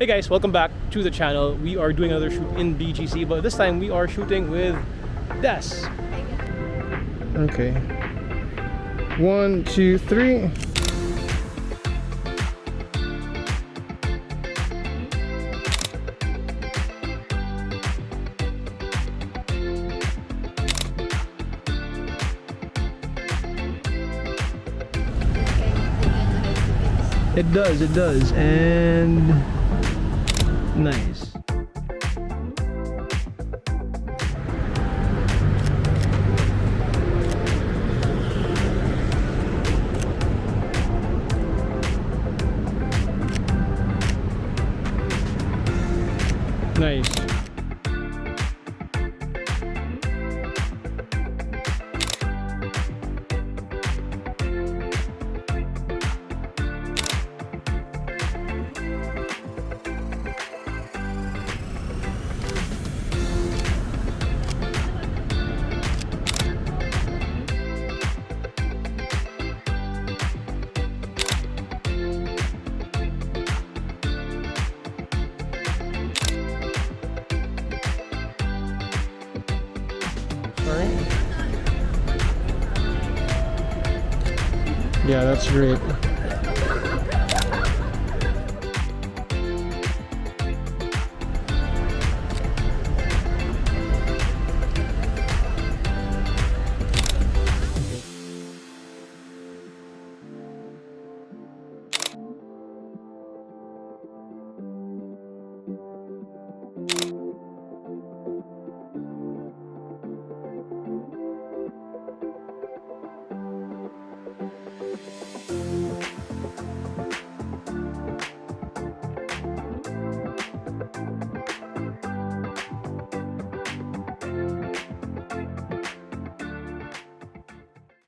Hey guys, welcome back to the channel. We are doing another shoot in BGC, but this time we are shooting with Des. Okay. 1, 2, 3. It does, and nice. Nice. Yeah, that's great.